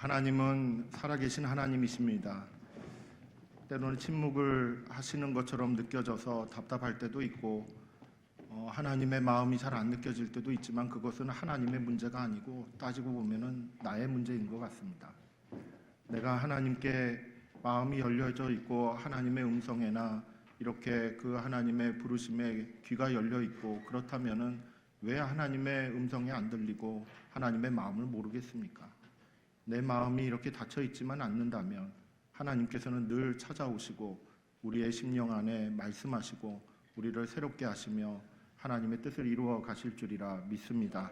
하나님은 살아계신 하나님이십니다. 때로는 침묵을 하시는 것처럼 느껴져서 답답할 때도 있고 하나님의 마음이 잘 안 느껴질 때도 있지만 그것은 하나님의 문제가 아니고 따지고 보면은 나의 문제인 것 같습니다. 내가 하나님께 마음이 열려져 있고 하나님의 음성에나 이렇게 그 하나님의 부르심에 귀가 열려 있고 그렇다면은 왜 하나님의 음성이 안 들리고 하나님의 마음을 모르겠습니까? 내 마음이 이렇게 닫혀 있지만 않는다면 하나님께서는 늘 찾아오시고 우리의 심령 안에 말씀하시고 우리를 새롭게 하시며 하나님의 뜻을 이루어 가실 줄이라 믿습니다.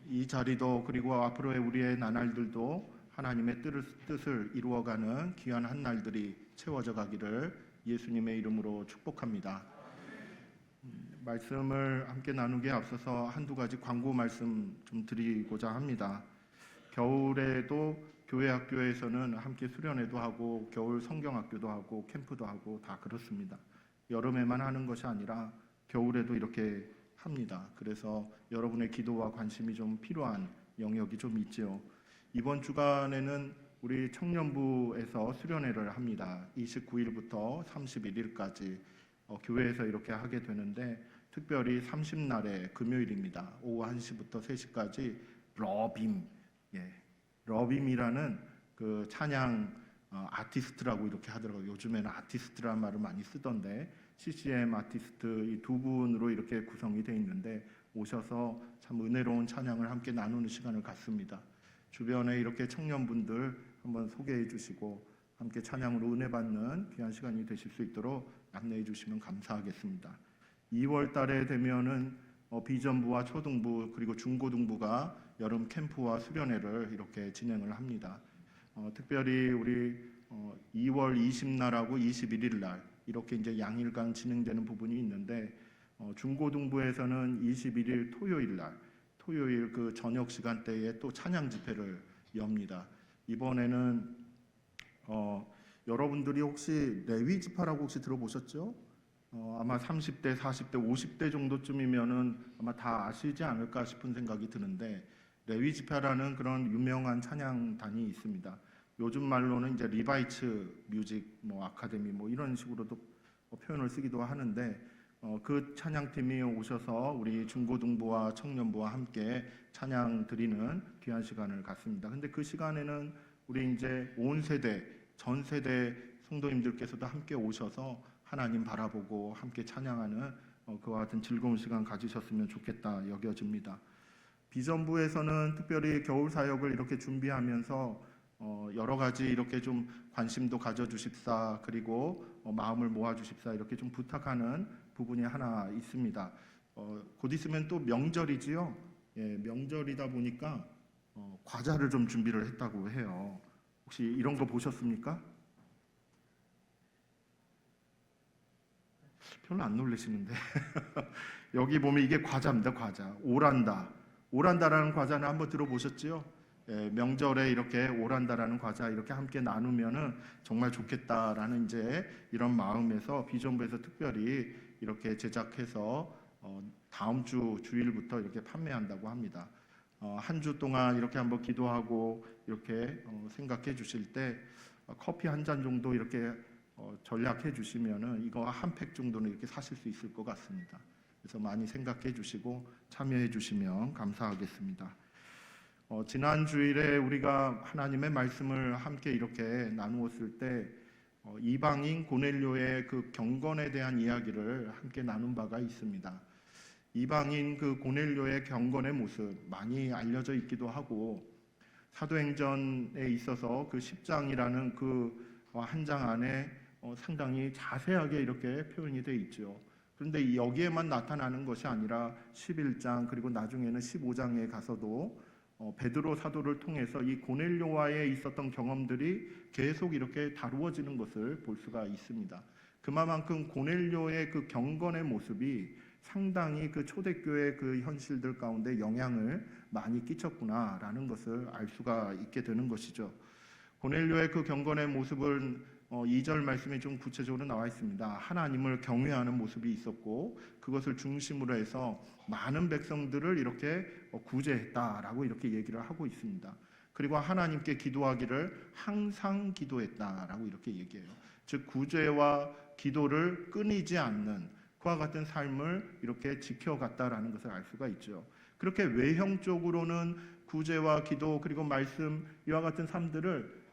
이 자리도 그리고 앞으로의 우리의 나날들도 하나님의 뜻을 이루어가는 귀한 한 날들이 채워져 가기를 예수님의 이름으로 축복합니다. 말씀을 함께 나누기에 앞서서 한두 가지 광고 말씀 좀 드리고자 합니다. 겨울에도 교회 학교에서는 함께 수련회도 하고 겨울 성경학교도 하고 캠프도 하고 다 그렇습니다. 여름에만 하는 것이 아니라 겨울에도 이렇게 합니다. 그래서 여러분의 기도와 관심이 좀 필요한 영역이 좀 있죠. 이번 주간에는 우리 청년부에서 수련회를 합니다. 29일부터 31일까지 교회에서 이렇게 하게 되는데 특별히 30날의 금요일입니다. 오후 1시부터 3시까지 러빔, 러빔이라는 그 찬양 아티스트라고 이렇게 하더라고요. 요즘에는 아티스트라는 말을 많이 쓰던데 CCM 아티스트 이 두 분으로 이렇게 구성이 되어 있는데 오셔서 참 은혜로운 찬양을 함께 나누는 시간을 갖습니다. 주변에 이렇게 청년분들 한번 소개해 주시고 함께 찬양으로 은혜 받는 귀한 시간이 되실 수 있도록 안내해 주시면 감사하겠습니다. 2월 달에 되면은 비전부와 초등부 그리고 중고등부가 여름 캠프와 수련회를 이렇게 진행을 합니다. 특별히 우리 2월 20날하고 21일 날 이렇게 이제 양일간 진행되는 부분이 있는데 중고등부에서는 21일 토요일 날 토요일 그 저녁 시간대에 또 찬양 집회를 엽니다. 이번에는 여러분들이 혹시 레위 지파라고 혹시 들어보셨죠? 아마 30대, 40대, 50대 정도쯤이면은 아마 다 아시지 않을까 싶은 생각이 드는데 레위 지파라는 그런 유명한 찬양단이 있습니다. 요즘 말로는 이제 리바이츠 뮤직 아카데미 이런 식으로도 표현을 쓰기도 하는데 그 찬양팀이 오셔서 우리 중고등부와 청년부와 함께 찬양 드리는 귀한 시간을 갖습니다. 근데 그 시간에는 우리 이제 온 세대, 전 세대 성도님들께서도 함께 오셔서 하나님 바라보고 함께 찬양하는 그와 같은 즐거운 시간 가지셨으면 좋겠다 여겨집니다. 비전부에서는 특별히 겨울 사역을 이렇게 준비하면서 여러 가지 이렇게 좀 관심도 가져주십사 그리고 마음을 모아주십사 이렇게 좀 부탁하는 부분이 하나 있습니다. 곧 있으면 또 명절이지요. 명절이다 보니까 과자를 좀 준비를 했다고 해요. 혹시 이런 거 보셨습니까? 별로 안 놀라시는데 여기 보면 이게 과자입니다. 과자 오란다라는 과자는 한번 들어보셨지요? 명절에 이렇게 오란다라는 과자 이렇게 함께 나누면은 정말 좋겠다라는 이제 이런 마음에서 비전부에서 특별히 이렇게 제작해서 다음 주 주일부터 이렇게 판매한다고 합니다. 한 주 동안 이렇게 한번 기도하고 이렇게 생각해 주실 때 커피 한 잔 정도 이렇게 전략해 주시면은 이거 한 팩 정도는 이렇게 사실 수 있을 것 같습니다. 그래서 많이 생각해 주시고 참여해 주시면 감사하겠습니다. 지난 주일에 우리가 하나님의 말씀을 함께 이렇게 나누었을 때 이방인 고넬료의 그 경건에 대한 이야기를 함께 나눈 바가 있습니다. 이방인 그 고넬료의 경건의 모습 많이 알려져 있기도 하고 사도행전에 있어서 그 10장이라는 그 한 장 안에 상당히 자세하게 이렇게 표현이 되어 있죠. 그런데 여기에만 나타나는 것이 아니라 11장 그리고 나중에는 15장에 가서도 베드로 사도를 통해서 이 고넬료와의 있었던 경험들이 계속 이렇게 다루어지는 것을 볼 수가 있습니다. 그만큼 고넬료의 그 경건의 모습이 상당히 그 초대교회 그 현실들 가운데 영향을 많이 끼쳤구나라는 것을 알 수가 있게 되는 것이죠. 고넬료의 그 경건의 모습은 2절 말씀에 좀 구체적으로 나와 있습니다. 하나님을 경외하는 모습이 있었고 그것을 중심으로 해서 많은 백성들을 이렇게 구제했다라고 이렇게 얘기를 하고 있습니다. 그리고 하나님께 기도하기를 항상 기도했다라고 이렇게 얘기해요. 즉 구제와 기도를 끊이지 않는 그와 같은 삶을 이렇게 지켜갔다라는 것을 알 수가 있죠. 그렇게 외형적으로는 구제와 기도 그리고 말씀 이와 같은 삶들을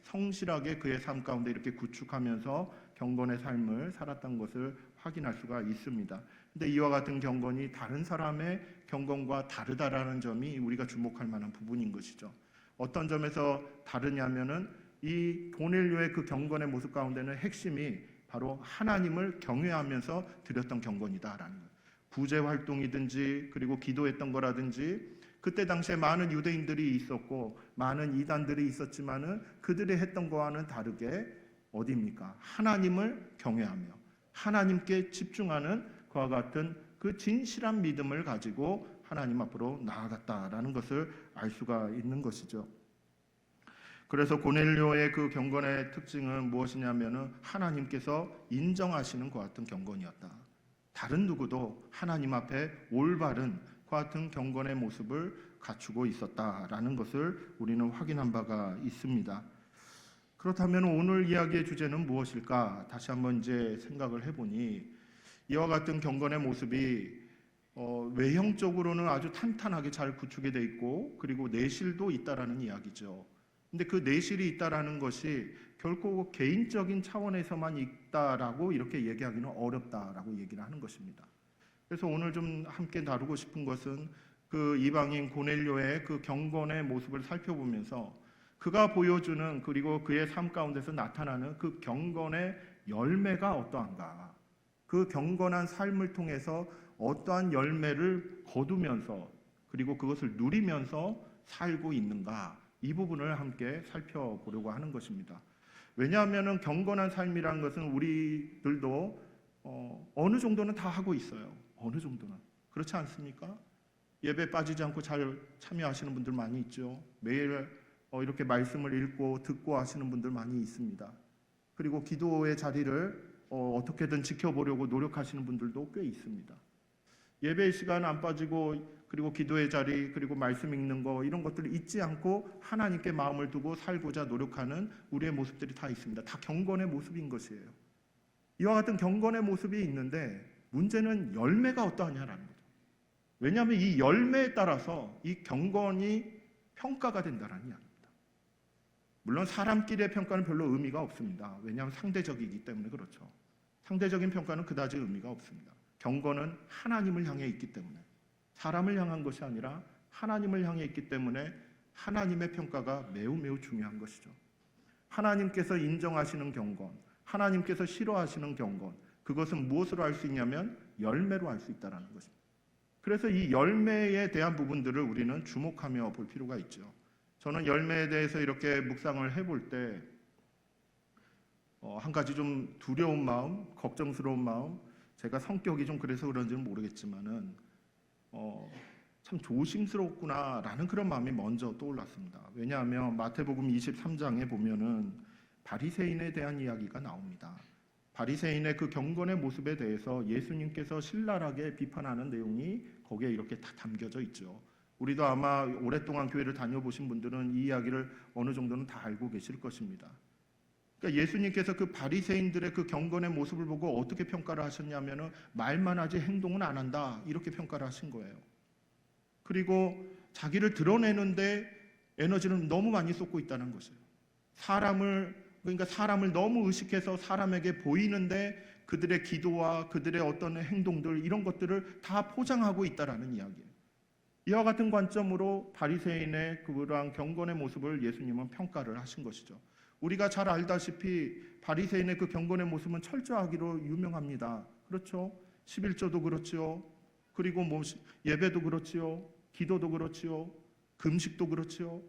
성실하게 그의 삶 가운데 이렇게 구축하면서 경건의 삶을 살았던 것을 확인할 수가 있습니다. 근데 이와 같은 경건이 다른 사람의 경건과 다르다라는 점이 우리가 주목할 만한 부분인 것이죠. 어떤 점에서 다르냐면은 이 고넬료의 그 경건의 모습 가운데는 핵심이 바로 하나님을 경외하면서 드렸던 경건이다라는 거예요. 구제 활동이든지 그리고 기도했던 거라든지 그때 당시에 많은 유대인들이 있었고 많은 이단들이 있었지만은 그들이 했던 거와는 다르게 어디입니까? 하나님을 경외하며 하나님께 집중하는 그와 같은 그 진실한 믿음을 가지고 하나님 앞으로 나아갔다라는 것을 알 수가 있는 것이죠. 그래서 고넬료의 그 경건의 특징은 무엇이냐면은 하나님께서 인정하시는 그와 같은 경건이었다. 다른 누구도 하나님 앞에 올바른 그와 같은 경건의 모습을 갖추고 있었다라는 것을 우리는 확인한 바가 있습니다. 그렇다면 오늘 이야기의 주제는 무엇일까? 다시 한번 이제 생각을 해보니 이와 같은 경건의 모습이 외형적으로는 아주 탄탄하게 잘 구축이 돼 있고 그리고 내실도 있다라는 이야기죠. 근데 그 내실이 있다라는 것이 결코 개인적인 차원에서만 있다라고 이렇게 얘기하기는 어렵다라고 얘기를 하는 것입니다. 그래서 오늘 좀 함께 다루고 싶은 것은 그 이방인 고넬료의 그 경건의 모습을 살펴보면서 그가 보여주는 그리고 그의 삶 가운데서 나타나는 그 경건의 열매가 어떠한가, 그 경건한 삶을 통해서 어떠한 열매를 거두면서 그리고 그것을 누리면서 살고 있는가, 이 부분을 함께 살펴보려고 하는 것입니다. 왜냐하면 경건한 삶이라는 것은 우리들도 어느 정도는 다 하고 있어요. 어느 정도는. 그렇지 않습니까? 예배 빠지지 않고 잘 참여하시는 분들 많이 있죠. 매일 이렇게 말씀을 읽고 듣고 하시는 분들 많이 있습니다. 그리고 기도의 자리를 어떻게든 지켜보려고 노력하시는 분들도 꽤 있습니다. 예배 시간 안 빠지고 그리고 기도의 자리 그리고 말씀 읽는 거 이런 것들을 잊지 않고 하나님께 마음을 두고 살고자 노력하는 우리의 모습들이 다 있습니다. 다 경건의 모습인 것이에요. 이와 같은 경건의 모습이 있는데 문제는 열매가 어떠하냐라는 거죠. 왜냐하면 이 열매에 따라서 이 경건이 평가가 된다는 이야기입니다. 물론 사람끼리의 평가는 별로 의미가 없습니다. 왜냐하면 상대적이기 때문에 그렇죠. 상대적인 평가는 그다지 의미가 없습니다. 경건은 하나님을 향해 있기 때문에, 사람을 향한 것이 아니라 하나님을 향해 있기 때문에 하나님의 평가가 매우 중요한 것이죠. 하나님께서 인정하시는 경건, 하나님께서 싫어하시는 경건, 그것은 무엇으로 알 수 있냐면 열매로 알 수 있다는 것입니다. 그래서 이 열매에 대한 부분들을 우리는 주목하며 볼 필요가 있죠. 저는 열매에 대해서 이렇게 묵상을 해볼 때 한 가지 좀 두려운 마음, 걱정스러운 마음, 제가 성격이 좀 그래서 그런지는 모르겠지만은 참 조심스럽구나라는 그런 마음이 먼저 떠올랐습니다. 왜냐하면 마태복음 23장에 보면은 바리새인에 대한 이야기가 나옵니다. 바리새인의 그 경건의 모습에 대해서 예수님께서 신랄하게 비판하는 내용이 거기에 이렇게 다 담겨져 있죠. 우리도 아마 오랫동안 교회를 다녀보신 분들은 이 이야기를 어느 정도는 다 알고 계실 것입니다. 그러니까 예수님께서 그 바리새인들의 그 경건의 모습을 보고 어떻게 평가를 하셨냐면은 말만 하지 행동은 안 한다, 이렇게 평가를 하신 거예요. 그리고 자기를 드러내는데 에너지를 너무 많이 쏟고 있다는 것이에요. 그러니까 사람을 너무 의식해서 사람에게 보이는데 그들의 기도와 그들의 어떤 행동들 이런 것들을 다 포장하고 있다라는 이야기예요. 이와 같은 관점으로 바리새인의 그러한 경건의 모습을 예수님은 평가를 하신 것이죠. 우리가 잘 알다시피 바리새인의 그 경건의 모습은 철저하기로 유명합니다. 그렇죠? 11조도 그렇지요. 그리고 예배도 그렇지요. 기도도 그렇지요. 금식도 그렇지요.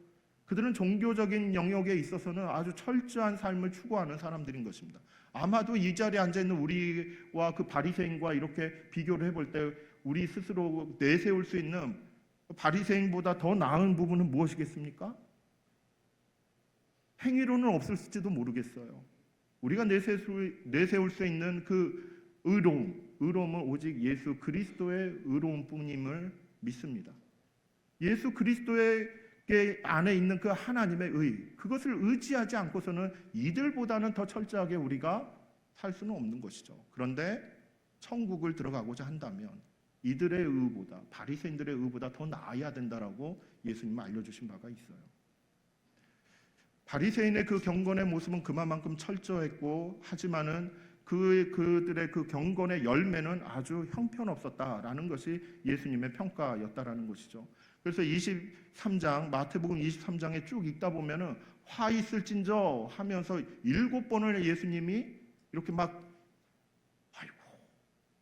그들은 종교적인 영역에 있어서는 아주 철저한 삶을 추구하는 사람들인 것입니다. 아마도 이 자리에 앉아있는 우리와 그 바리새인과 이렇게 비교를 해볼 때 우리 스스로 내세울 수 있는 바리새인보다 더 나은 부분은 무엇이겠습니까? 행위로는 없을지도 모르겠어요. 우리가 내세울 수 있는 그 의로움은 오직 예수 그리스도의 의로움뿐임을 믿습니다. 예수 그리스도의 안에 있는 그 하나님의 그것을 의지하지 않고서는 이들보다는 더 철저하게 우리가 살 수는 없는 것이죠. 그런데 천국을 들어가고자 한다면 이들의 의보다, 바리새인들의 의보다 더 나아야 된다라고 예수님은 알려주신 바가 있어요. 바리새인의 그 경건의 모습은 그만큼 철저했고, 하지만은 그들의 그 경건의 열매는 아주 형편없었다라는 것이 예수님의 평가였다라는 것이죠. 그래서 23장, 마태복음 23장에 쭉 읽다 보면은 화 있을진저 하면서 7번을 예수님이 이렇게 막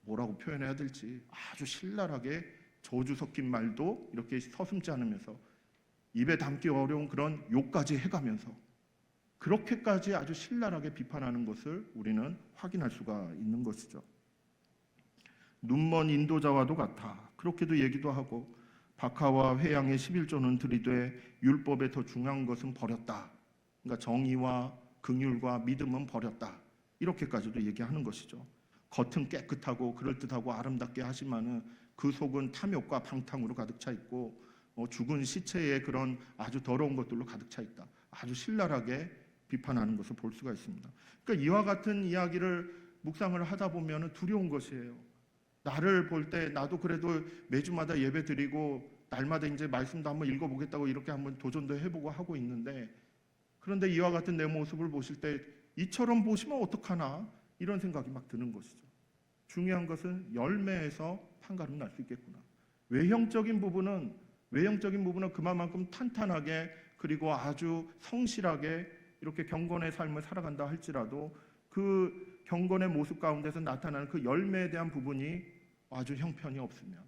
뭐라고 표현해야 될지 아주 신랄하게 저주 섞인 말도 이렇게 서슴지 않으면서 입에 담기 어려운 그런 욕까지 해가면서 그렇게까지 아주 신랄하게 비판하는 것을 우리는 확인할 수가 있는 것이죠. 눈먼 인도자와도 같아. 그렇게도 얘기도 하고, 박하와 회양의 11조는 들이되 율법에 더 중요한 것은 버렸다. 그러니까 정의와 긍휼과 믿음은 버렸다. 이렇게까지도 얘기하는 것이죠. 겉은 깨끗하고 그럴듯하고 아름답게 하지만은 그 속은 탐욕과 방탕으로 가득 차 있고, 죽은 시체의 그런 아주 더러운 것들로 가득 차 있다. 아주 신랄하게 비판하는 것을 볼 수가 있습니다. 그러니까 이와 같은 이야기를 묵상을 하다 보면 두려운 것이에요. 나를 볼 때 나도 그래도 매주마다 예배 드리고 날마다 이제 말씀도 한번 읽어보겠다고 이렇게 한번 도전도 해보고 하고 있는데, 그런데 이와 같은 내 모습을 보실 때 이처럼 보시면 어떡하나 이런 생각이 막 드는 것이죠. 중요한 것은 열매에서 판가름 날 수 있겠구나. 외형적인 부분은 그만큼 탄탄하게 그리고 아주 성실하게 이렇게 경건의 삶을 살아간다 할지라도 그 경건의 모습 가운데서 나타나는 그 열매에 대한 부분이 아주 형편이 없으면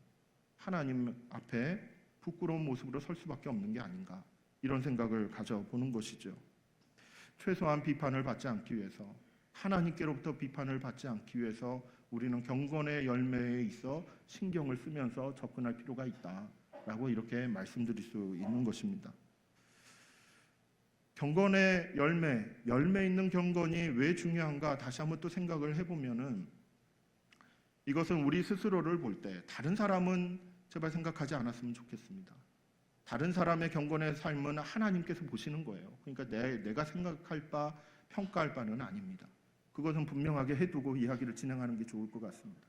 하나님 앞에 부끄러운 모습으로 설 수밖에 없는 게 아닌가, 이런 생각을 가져보는 것이죠. 최소한 비판을 받지 않기 위해서, 하나님께로부터 비판을 받지 않기 위해서 우리는 경건의 열매에 있어 신경을 쓰면서 접근할 필요가 있다라고 이렇게 말씀드릴 수 있는 것입니다. 경건의 열매 있는 경건이 왜 중요한가 다시 한번 또 생각을 해보면은, 이것은 우리 스스로를 볼 때 다른 사람은 제발 생각하지 않았으면 좋겠습니다. 다른 사람의 경건의 삶은 하나님께서 보시는 거예요. 그러니까 내가 생각할 바, 평가할 바는 아닙니다. 그것은 분명하게 해두고 이야기를 진행하는 게 좋을 것 같습니다.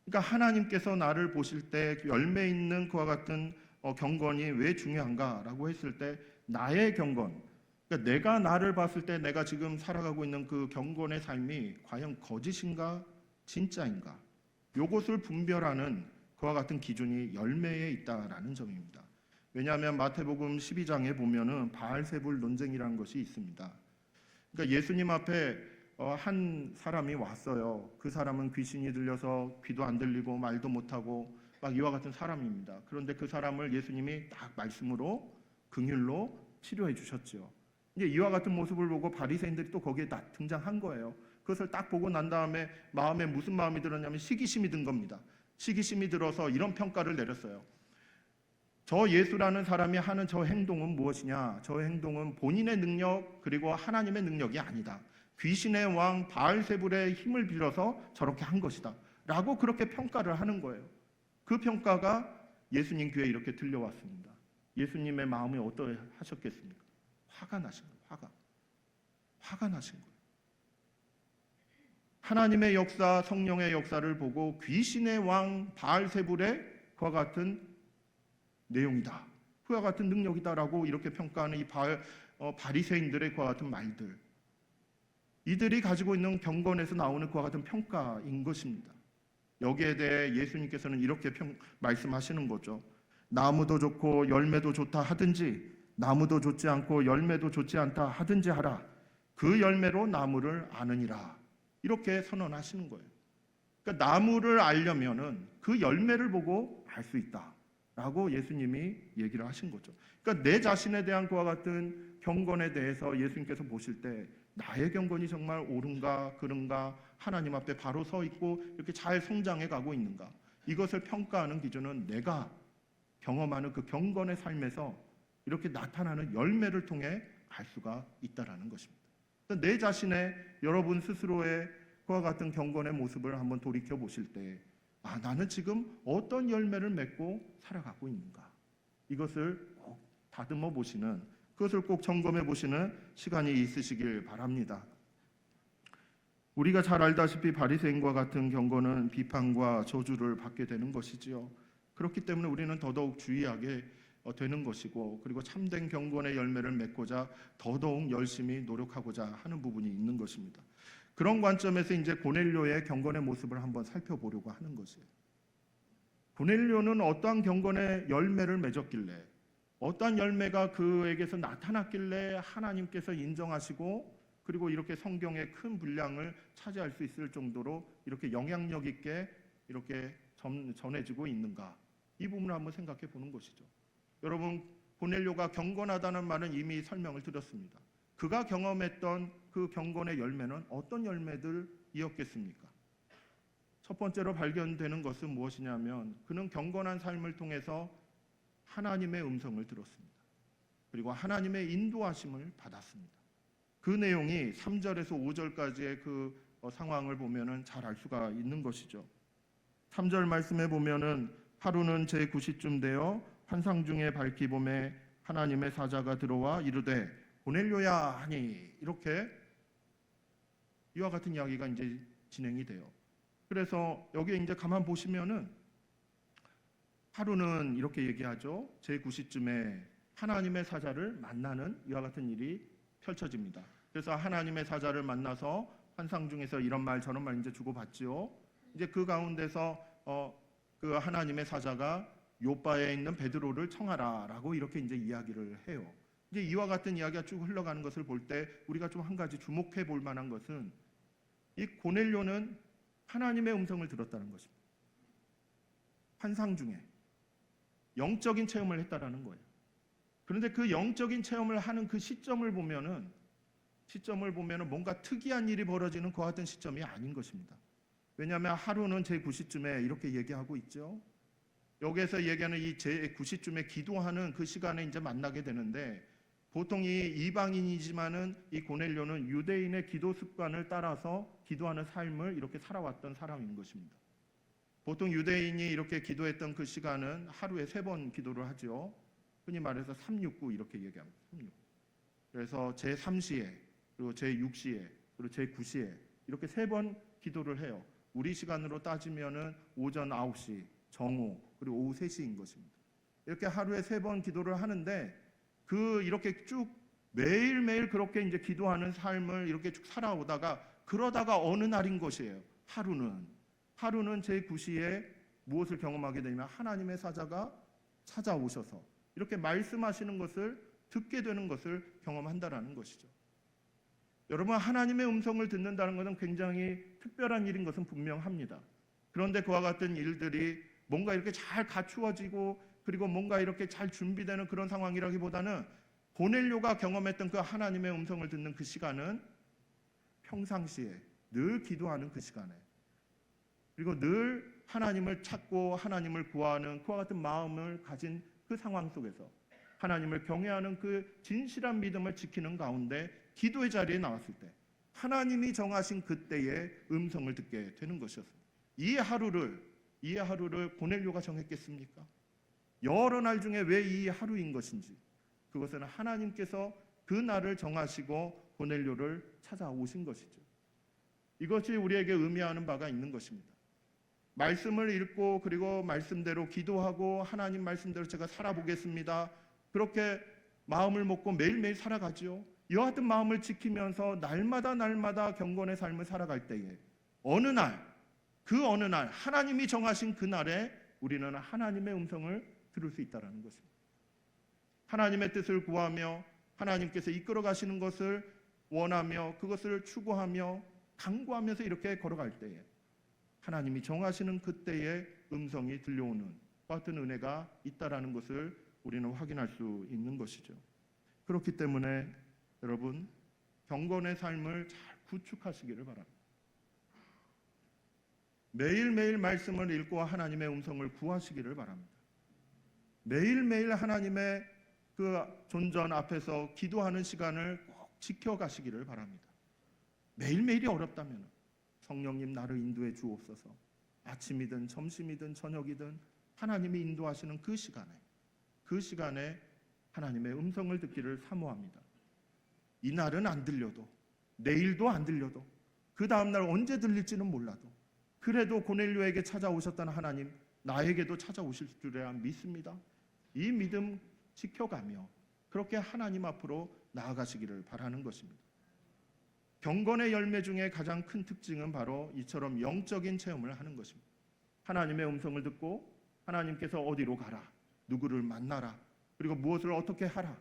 그러니까 하나님께서 나를 보실 때 열매 있는 그와 같은 경건이 왜 중요한가라고 했을 때, 나의 경건, 그러니까 내가 나를 봤을 때 내가 지금 살아가고 있는 그 경건의 삶이 과연 거짓인가 진짜인가, 이것을 분별하는 그와 같은 기준이 열매에 있다라는 점입니다. 왜냐하면 마태복음 12장에 보면은 바알세불 논쟁이라는 것이 있습니다. 그러니까 예수님 앞에 한 사람이 왔어요. 그 사람은 귀신이 들려서 귀도 안 들리고 말도 못하고 막 이와 같은 사람입니다. 그런데 그 사람을 예수님이 딱 말씀으로 긍휼로 치료해 주셨죠. 이제 이와 같은 모습을 보고 바리새인들이 또 거기에 딱 등장한 거예요. 그것을 딱 보고 난 다음에 마음에 무슨 마음이 들었냐면 시기심이 든 겁니다. 시기심이 들어서 이런 평가를 내렸어요. 저 예수라는 사람이 하는 저 행동은 무엇이냐? 저 행동은 본인의 능력 그리고 하나님의 능력이 아니다. 귀신의 왕 바알세불의 힘을 빌어서 저렇게 한 것이다 라고 그렇게 평가를 하는 거예요. 그 평가가 예수님 귀에 이렇게 들려왔습니다. 예수님의 마음이 어떠하셨겠습니까? 화가 나신 거예요. 화가 나신 거예요. 하나님의 역사, 성령의 역사를 보고 귀신의 왕 바알세불의 그와 같은 내용이다, 그와 같은 능력이다라고 이렇게 평가하는 이 바리새인들의 그와 같은 말들, 이들이 가지고 있는 경건에서 나오는 그와 같은 평가인 것입니다. 여기에 대해 예수님께서는 이렇게 말씀하시는 거죠. 나무도 좋고 열매도 좋다 하든지 나무도 좋지 않고 열매도 좋지 않다 하든지 하라. 그 열매로 나무를 아느니라. 이렇게 선언하시는 거예요. 그러니까 나무를 알려면은 그 열매를 보고 알 수 있다라고 예수님이 얘기를 하신 거죠. 그러니까 내 자신에 대한 그와 같은 경건에 대해서 예수님께서 보실 때 나의 경건이 정말 옳은가 그른가, 하나님 앞에 바로 서 있고 이렇게 잘 성장해 가고 있는가, 이것을 평가하는 기준은 내가 경험하는 그 경건의 삶에서 이렇게 나타나는 열매를 통해 알 수가 있다라는 것입니다. 내 자신의, 여러분 스스로의 그와 같은 경건의 모습을 한번 돌이켜 보실 때, 나는 지금 어떤 열매를 맺고 살아가고 있는가? 이것을 꼭 다듬어 보시는, 그것을 꼭 점검해 보시는 시간이 있으시길 바랍니다. 우리가 잘 알다시피 바리새인과 같은 경건은 비판과 저주를 받게 되는 것이지요. 그렇기 때문에 우리는 더더욱 주의하게 되는 것이고, 그리고 참된 경건의 열매를 맺고자 더더욱 열심히 노력하고자 하는 부분이 있는 것입니다. 그런 관점에서 이제 고넬료의 경건의 모습을 한번 살펴보려고 하는 것이에요. 고넬료는 어떠한 경건의 열매를 맺었길래, 어떠한 열매가 그에게서 나타났길래 하나님께서 인정하시고 그리고 이렇게 성경의 큰 분량을 차지할 수 있을 정도로 이렇게 영향력 있게 이렇게 전해지고 있는가, 이 부분을 한번 생각해 보는 것이죠. 여러분, 고넬료가 경건하다는 말은 이미 설명을 드렸습니다. 그가 경험했던 그 경건의 열매는 어떤 열매들이었겠습니까? 첫 번째로 발견되는 것은 무엇이냐면, 그는 경건한 삶을 통해서 하나님의 음성을 들었습니다. 그리고 하나님의 인도하심을 받았습니다. 그 내용이 3절에서 5절까지의 그 상황을 보면은 잘 알 수가 있는 것이죠. 3절 말씀에 보면은 하루는 제9시쯤 되어 환상 중에 밝히 봄에 하나님의 사자가 들어와 이르되 고넬료야 하니, 이렇게 이와 같은 이야기가 이제 진행이 돼요. 그래서 여기에 이제 가만 보시면은 하루는 이렇게 얘기하죠. 제9시쯤에 하나님의 사자를 만나는 이와 같은 일이 펼쳐집니다. 그래서 하나님의 사자를 만나서 환상 중에서 이런 말 저런 말 이제 주고받지요. 이제 그 가운데서 그 하나님의 사자가 요바에 있는 베드로를 청하라라고 이렇게 이제 이야기를 해요. 이제 이와 같은 이야기가 쭉 흘러가는 것을 볼 때 우리가 좀 한 가지 주목해 볼 만한 것은, 이 고넬료는 하나님의 음성을 들었다는 것입니다. 환상 중에 영적인 체험을 했다라는 거예요. 그런데 그 영적인 체험을 하는 그 시점을 보면은 뭔가 특이한 일이 벌어지는 그와 같은 시점이 아닌 것입니다. 왜냐하면 하루는 제9시쯤에 이렇게 얘기하고 있죠. 여기에서 얘기하는 이 제9시쯤에 기도하는 그 시간에 이제 만나게 되는데, 보통 이 이방인이지만은 이 고넬료는 유대인의 기도 습관을 따라서 기도하는 삶을 이렇게 살아왔던 사람인 것입니다. 보통 유대인이 이렇게 기도했던 그 시간은 하루에 3번 기도를 하죠. 흔히 말해서 369 이렇게 얘기합니다. 369. 그래서 제3시에, 그리고 제6시에, 그리고 제9시에 이렇게 3번 기도를 해요. 우리 시간으로 따지면은 오전 9시, 정오, 그리고 오후 3시인 것입니다. 이렇게 하루에 3번 기도를 하는데, 이렇게 쭉 매일매일 그렇게 이제 기도하는 삶을 이렇게 쭉 살아오다가, 그러다가 어느 날인 것이에요. 하루는 제9시에 무엇을 경험하게 되냐면 하나님의 사자가 찾아오셔서 이렇게 말씀하시는 것을 듣게 되는 것을 경험한다라는 것이죠. 여러분, 하나님의 음성을 듣는다는 것은 굉장히 특별한 일인 것은 분명합니다. 그런데 그와 같은 일들이 뭔가 이렇게 잘 갖추어지고 그리고 뭔가 이렇게 잘 준비되는 그런 상황이라기보다는, 고넬료가 경험했던 그 하나님의 음성을 듣는 그 시간은 평상시에 늘 기도하는 그 시간에, 그리고 늘 하나님을 찾고 하나님을 구하는 그와 같은 마음을 가진 그 상황 속에서 하나님을 경외하는 그 진실한 믿음을 지키는 가운데 기도의 자리에 나왔을 때 하나님이 정하신 그때의 음성을 듣게 되는 것이었습니다. 이 하루를 고넬료가 정했겠습니까? 여러 날 중에 왜 이 하루인 것인지, 그것은 하나님께서 그 날을 정하시고 고넬료를 찾아오신 것이죠. 이것이 우리에게 의미하는 바가 있는 것입니다. 말씀을 읽고 그리고 말씀대로 기도하고 하나님 말씀대로 제가 살아보겠습니다, 그렇게 마음을 먹고 매일매일 살아가지요. 이와 같은 마음을 지키면서 날마다 경건의 삶을 살아갈 때에 어느 날 하나님이 정하신 그 날에 우리는 하나님의 음성을 들을 수 있다는 것입니다. 하나님의 뜻을 구하며 하나님께서 이끌어 가시는 것을 원하며 그것을 추구하며 간구하면서 이렇게 걸어갈 때에 하나님이 정하시는 그때의 음성이 들려오는 같은 은혜가 있다라는 것을 우리는 확인할 수 있는 것이죠. 그렇기 때문에 여러분, 경건의 삶을 잘 구축하시기를 바랍니다. 매일매일 말씀을 읽고 하나님의 음성을 구하시기를 바랍니다. 매일매일 하나님의 그 존전 앞에서 기도하는 시간을 꼭 지켜가시기를 바랍니다. 매일매일이 어렵다면 성령님 나를 인도해 주옵소서. 아침이든 점심이든 저녁이든 하나님이 인도하시는 그 시간에, 그 시간에 하나님의 음성을 듣기를 사모합니다. 이날은 안 들려도, 내일도 안 들려도, 그 다음날 언제 들릴지는 몰라도, 그래도 고넬료에게 찾아오셨던 하나님, 나에게도 찾아오실 줄이야 믿습니다. 이 믿음 지켜가며 그렇게 하나님 앞으로 나아가시기를 바라는 것입니다. 경건의 열매 중에 가장 큰 특징은 바로 이처럼 영적인 체험을 하는 것입니다. 하나님의 음성을 듣고 하나님께서 어디로 가라, 누구를 만나라, 그리고 무엇을 어떻게 하라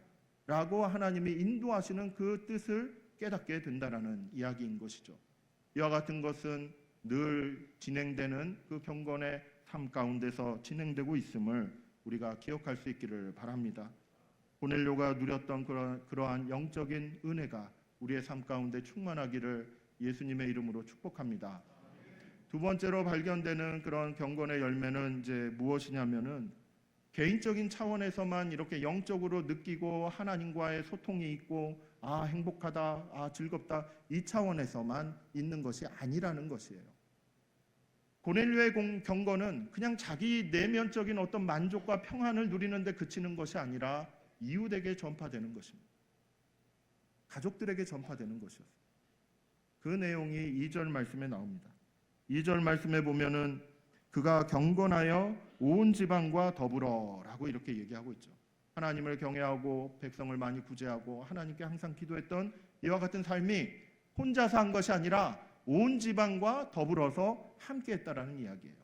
라고 하나님이 인도하시는 그 뜻을 깨닫게 된다는 이야기인 것이죠. 이와 같은 것은 늘 진행되는 그 경건의 삶 가운데서 진행되고 있음을 우리가 기억할 수 있기를 바랍니다. 고넬료가 누렸던 그러한 영적인 은혜가 우리의 삶 가운데 충만하기를 예수님의 이름으로 축복합니다. 두 번째로 발견되는 그런 경건의 열매는 이제 무엇이냐면은 개인적인 차원에서만 이렇게 영적으로 느끼고 하나님과의 소통이 있고 행복하다, 즐겁다, 이 차원에서만 있는 것이 아니라는 것이에요. 고넬료의 경건은 그냥 자기 내면적인 어떤 만족과 평안을 누리는 데 그치는 것이 아니라 이웃에게 전파되는 것입니다. 가족들에게 전파되는 것이었어요. 그 내용이 2절 말씀에 나옵니다. 2절 말씀에 보면은 그가 경건하여 온 지방과 더불어라고 이렇게 얘기하고 있죠. 하나님을 경외하고 백성을 많이 구제하고 하나님께 항상 기도했던 이와 같은 삶이 혼자서 한 것이 아니라 온 지방과 더불어서 함께했다라는 이야기예요.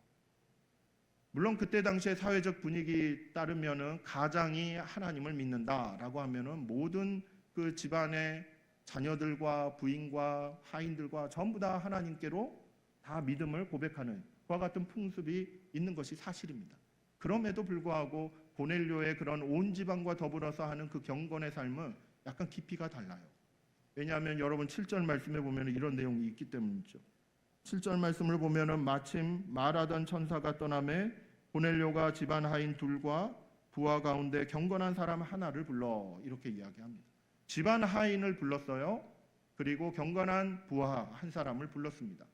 물론 그때 당시의 사회적 분위기 따르면은 가장이 하나님을 믿는다라고 하면은 모든 그 집안의 자녀들과 부인과 하인들과 전부 다 하나님께로 다 믿음을 고백하는 그와 같은 풍습이 있는 것이 사실입니다. 그럼에도 불구하고 고넬료의 그런 온 지방과 더불어서 하는 그 경건의 삶은 약간 깊이가 달라요. 왜냐하면 여러분 7절 말씀에 보면 이런 내용이 있기 때문이죠. 7절 말씀을 보면은 마침 말하던 천사가 떠나매 고넬료가 집안 하인 둘과 부하 가운데 경건한 사람 하나를 불러 이렇게 이야기합니다. 집안 하인을 불렀어요. 그리고 경건한 부하 한 사람을 불렀습니다.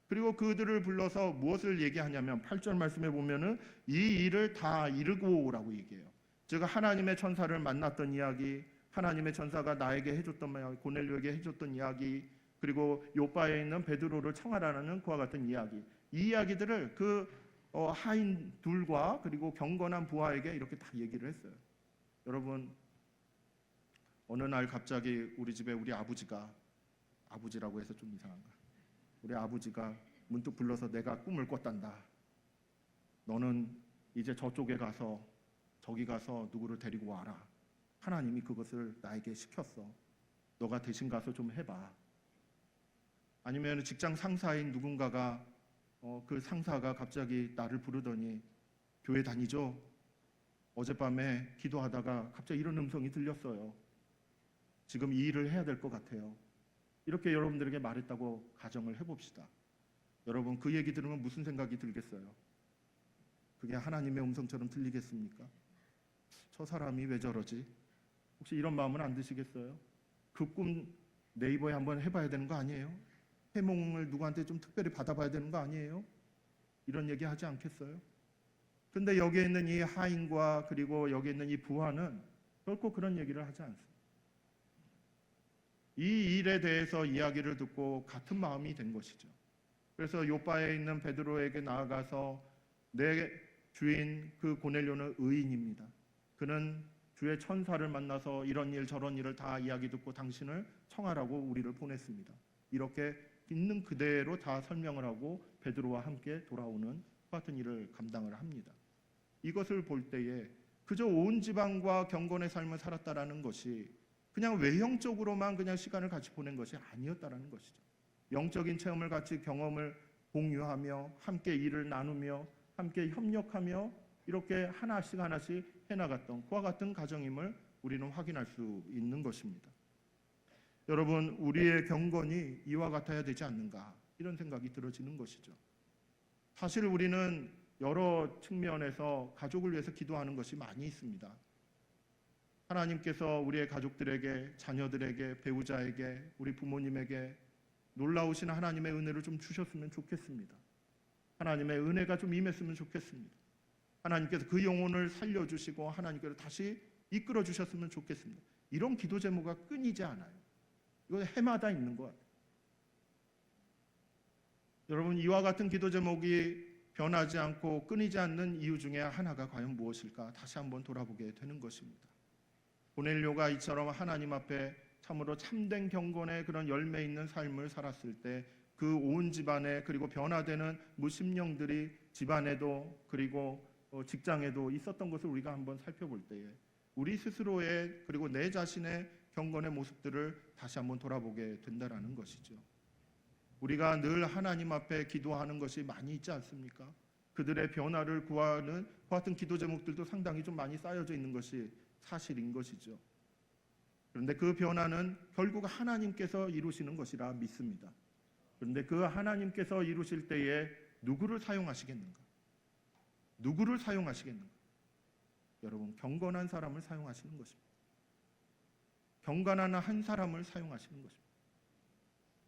그리고 그들을 불러서 무엇을 얘기하냐면 8절 말씀에 보면은 이 일을 다 이루고라고 얘기해요. 즉 하나님의 천사를 만났던 이야기, 하나님의 천사가 나에게 해줬던 이야기, 고넬료에게 해줬던 이야기, 그리고 요바에 있는 베드로를 청하라는 그와 같은 이야기, 이 이야기들을 그 하인 둘과 그리고 경건한 부하에게 이렇게 다 얘기를 했어요. 여러분, 어느 날 갑자기 우리 집에 우리 아버지라고 해서 좀 이상한가? 우리 아버지가 문득 불러서 내가 꿈을 꿨단다. 너는 이제 저쪽에 가서 저기 가서 누구를 데리고 와라. 하나님이 그것을 나에게 시켰어. 너가 대신 가서 좀 해봐. 아니면 직장 상사인 누군가가 그 상사가 갑자기 나를 부르더니 교회 다니죠? 어젯밤에 기도하다가 갑자기 이런 음성이 들렸어요. 지금 이 일을 해야 될 것 같아요. 이렇게 여러분들에게 말했다고 가정을 해봅시다. 여러분 그 얘기 들으면 무슨 생각이 들겠어요? 그게 하나님의 음성처럼 들리겠습니까? 저 사람이 왜 저러지? 혹시 이런 마음은 안 드시겠어요? 그 꿈 네이버에 한번 해봐야 되는 거 아니에요? 해몽을 누구한테 좀 특별히 받아봐야 되는 거 아니에요? 이런 얘기 하지 않겠어요? 근데 여기에 있는 이 하인과 그리고 여기에 있는 이 부하는 결코 그런 얘기를 하지 않습니다. 이 일에 대해서 이야기를 듣고 같은 마음이 된 것이죠. 그래서 요바에 있는 베드로에게 나아가서 내 주인 그 고넬료는 의인입니다. 그는 주의 천사를 만나서 이런 일 저런 일을 다 이야기 듣고 당신을 청하라고 우리를 보냈습니다. 이렇게 있는 그대로 다 설명을 하고 베드로와 함께 돌아오는 같은 일을 감당을 합니다. 이것을 볼 때에 그저 온 지방과 경건의 삶을 살았다라는 것이 그냥 외형적으로만 그냥 시간을 같이 보낸 것이 아니었다라는 것이죠. 영적인 체험을 같이 경험을 공유하며 함께 일을 나누며 함께 협력하며 이렇게 하나씩 해나갔던 그와 같은 가정임을 우리는 확인할 수 있는 것입니다. 여러분, 우리의 경건이 이와 같아야 되지 않는가 이런 생각이 들어지는 것이죠. 사실 우리는 여러 측면에서 가족을 위해서 기도하는 것이 많이 있습니다. 하나님께서 우리의 가족들에게, 자녀들에게, 배우자에게, 우리 부모님에게 놀라우신 하나님의 은혜를 좀 주셨으면 좋겠습니다. 하나님의 은혜가 좀 임했으면 좋겠습니다. 하나님께서 그 영혼을 살려주시고 하나님께서 다시 이끌어 주셨으면 좋겠습니다. 이런 기도 제목가 끊이지 않아요. 이거 해마다 있는 것 같아요. 여러분, 이와 같은 기도 제목이 변하지 않고 끊이지 않는 이유 중에 하나가 과연 무엇일까? 다시 한번 돌아보게 되는 것입니다. 고넬료가 이처럼 하나님 앞에 참으로 참된 경건의 그런 열매 있는 삶을 살았을 때 그 온 집안에, 그리고 변화되는 무심령들이 집안에도 그리고 직장에도 있었던 것을 우리가 한번 살펴볼 때에 우리 스스로의, 그리고 내 자신의 경건의 모습들을 다시 한번 돌아보게 된다라는 것이죠. 우리가 늘 하나님 앞에 기도하는 것이 많이 있지 않습니까? 그들의 변화를 구하는 그 같은 기도 제목들도 상당히 좀 많이 쌓여져 있는 것이 사실인 것이죠. 그런데 그 변화는 결국 하나님께서 이루시는 것이라 믿습니다. 그런데 그 하나님께서 이루실 때에 누구를 사용하시겠는가? 누구를 사용하시겠는가? 여러분, 경건한 사람을 사용하시는 것입니다. 경건한 한 사람을 사용하시는 것입니다.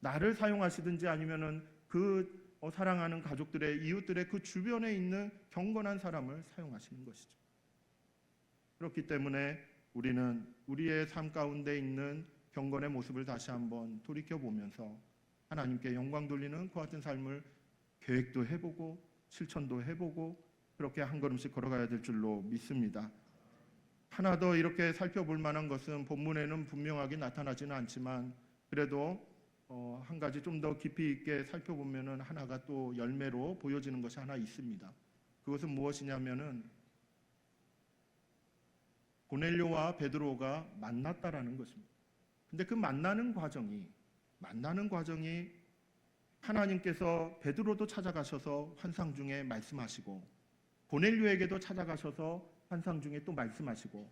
나를 사용하시든지 아니면은 그 사랑하는 가족들의, 이웃들의 그 주변에 있는 경건한 사람을 사용하시는 것이죠. 그렇기 때문에 우리는 우리의 삶 가운데 있는 경건의 모습을 다시 한번 돌이켜보면서 하나님께 영광 돌리는 그 같은 삶을 계획도 해보고 실천도 해보고 그렇게 한 걸음씩 걸어가야 될 줄로 믿습니다. 하나 더 이렇게 살펴볼 만한 것은 본문에는 분명하게 나타나지는 않지만 그래도 한 가지 좀 더 깊이 있게 살펴보면은 하나가 또 열매로 보여지는 것이 하나 있습니다. 그것은 무엇이냐면은 고넬료와 베드로가 만났다라는 것입니다. 근데 그 만나는 과정이 하나님께서 베드로도 찾아가셔서 환상 중에 말씀하시고 고넬료에게도 찾아가셔서 환상 중에 또 말씀하시고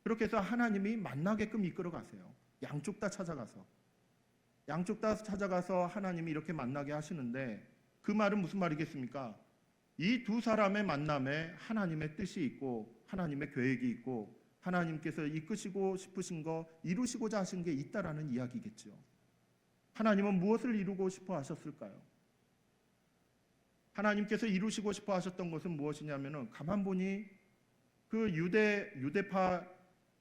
그렇게 해서 하나님이 만나게끔 이끌어 가세요. 양쪽 다 찾아가서 하나님이 이렇게 만나게 하시는데 그 말은 무슨 말이겠습니까? 이 두 사람의 만남에 하나님의 뜻이 있고 하나님의 계획이 있고 하나님께서 이끄시고 싶으신 거, 이루시고자 하신 게 있다라는 이야기겠죠. 하나님은 무엇을 이루고 싶어 하셨을까요? 하나님께서 이루시고 싶어 하셨던 것은 무엇이냐면은 가만 보니 그 유대파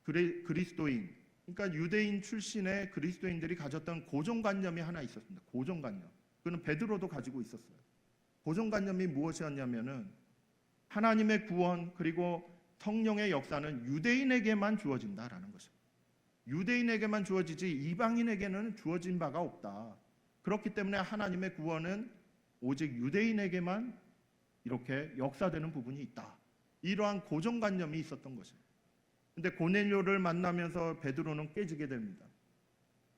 그리스도인, 그러니까 유대인 출신의 그리스도인들이 가졌던 고정관념이 하나 있었습니다. 고정관념. 그는 베드로도 가지고 있었어요. 고정관념이 무엇이었냐면은 하나님의 구원 그리고 성령의 역사는 유대인에게만 주어진다라는 것입니다. 유대인에게만 주어지지 이방인에게는 주어진 바가 없다. 그렇기 때문에 하나님의 구원은 오직 유대인에게만 이렇게 역사되는 부분이 있다. 이러한 고정관념이 있었던 것입니다. 근데 고넬료를 만나면서 베드로는 깨지게 됩니다.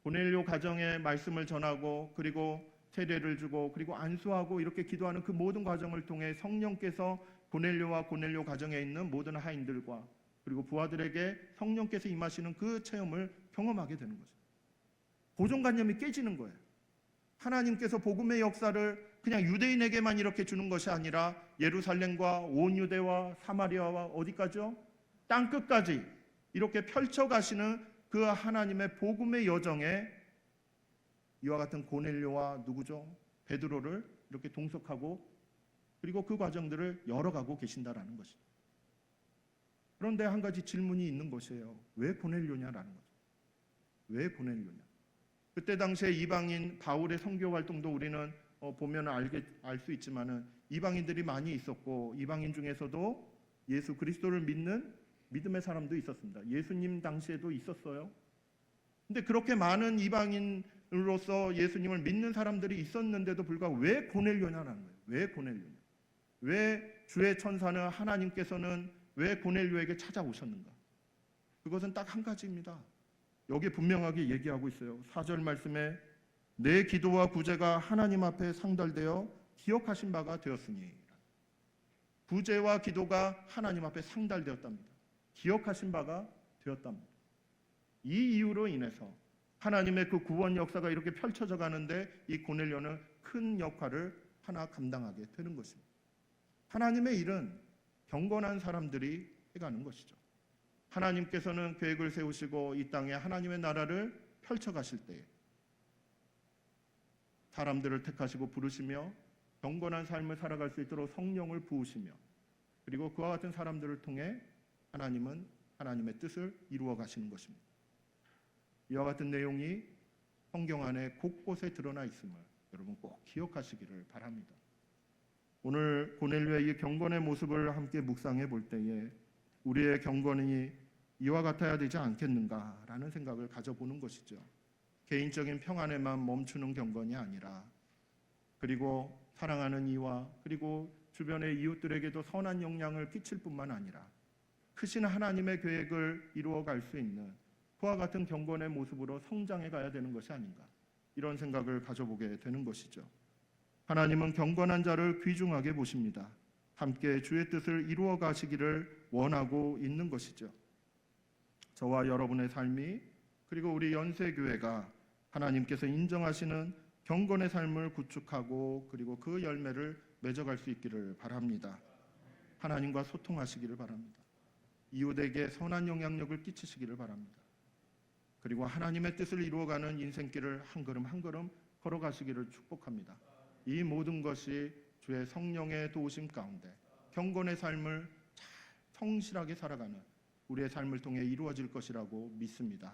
고넬료 가정에 말씀을 전하고 그리고 세례를 주고 그리고 안수하고 이렇게 기도하는 그 모든 과정을 통해 성령께서 고넬료와 고넬료 가정에 있는 모든 하인들과 그리고 부하들에게 성령께서 임하시는 그 체험을 경험하게 되는 거죠. 고정관념이 깨지는 거예요. 하나님께서 복음의 역사를 그냥 유대인에게만 이렇게 주는 것이 아니라 예루살렘과 온 유대와 사마리아와 어디까지요? 땅끝까지 이렇게 펼쳐가시는 그 하나님의 복음의 여정에 이와 같은 고넬료와 누구죠? 베드로를 이렇게 동석하고 그리고 그 과정들을 열어가고 계신다라는 것입니다. 그런데 한 가지 질문이 있는 것이에요. 왜 고넬료냐라는 거죠. 왜 고넬료냐? 그때 당시에 이방인 바울의 선교 활동도 우리는 보면 알 수 있지만은 이방인들이 많이 있었고 이방인 중에서도 예수 그리스도를 믿는 믿음의 사람도 있었습니다. 예수님 당시에도 있었어요. 근데 그렇게 많은 이방인으로서 예수님을 믿는 사람들이 있었는데도 불구하고 왜 고넬료냐라는 거예요. 왜 고넬료냐? 왜 주의 천사는 하나님께서는 왜 고넬료에게 찾아오셨는가? 그것은 딱 한 가지입니다. 여기 분명하게 얘기하고 있어요. 4절 말씀에 내 기도와 구제가 하나님 앞에 상달되어 기억하신 바가 되었으니 구제와 기도가 하나님 앞에 상달되었답니다. 기억하신 바가 되었답니다. 이 이유로 인해서 하나님의 그 구원 역사가 이렇게 펼쳐져 가는데 이 고넬료는 큰 역할을 하나 감당하게 되는 것입니다. 하나님의 일은 경건한 사람들이 해가는 것이죠. 하나님께서는 계획을 세우시고 이 땅에 하나님의 나라를 펼쳐가실 때에 사람들을 택하시고 부르시며 경건한 삶을 살아갈 수 있도록 성령을 부으시며 그리고 그와 같은 사람들을 통해 하나님은 하나님의 뜻을 이루어 가시는 것입니다. 이와 같은 내용이 성경 안에 곳곳에 드러나 있음을 여러분 꼭 기억하시기를 바랍니다. 오늘 고넬료의 이 경건의 모습을 함께 묵상해 볼 때에 우리의 경건이 이와 같아야 되지 않겠는가라는 생각을 가져보는 것이죠. 개인적인 평안에만 멈추는 경건이 아니라 그리고 사랑하는 이와 그리고 주변의 이웃들에게도 선한 영향을 끼칠 뿐만 아니라 크신 하나님의 계획을 이루어갈 수 있는 그와 같은 경건의 모습으로 성장해 가야 되는 것이 아닌가, 이런 생각을 가져보게 되는 것이죠. 하나님은 경건한 자를 귀중하게 보십니다. 함께 주의 뜻을 이루어 가시기를 원하고 있는 것이죠. 저와 여러분의 삶이 그리고 우리 연세교회가 하나님께서 인정하시는 경건의 삶을 구축하고 그리고 그 열매를 맺어갈 수 있기를 바랍니다. 하나님과 소통하시기를 바랍니다. 이웃에게 선한 영향력을 끼치시기를 바랍니다. 그리고 하나님의 뜻을 이루어가는 인생길을 한 걸음 한 걸음 걸어가시기를 축복합니다. 이 모든 것이 주의 성령의 도우심 가운데 경건의 삶을 잘 성실하게 살아가는 우리의 삶을 통해 이루어질 것이라고 믿습니다.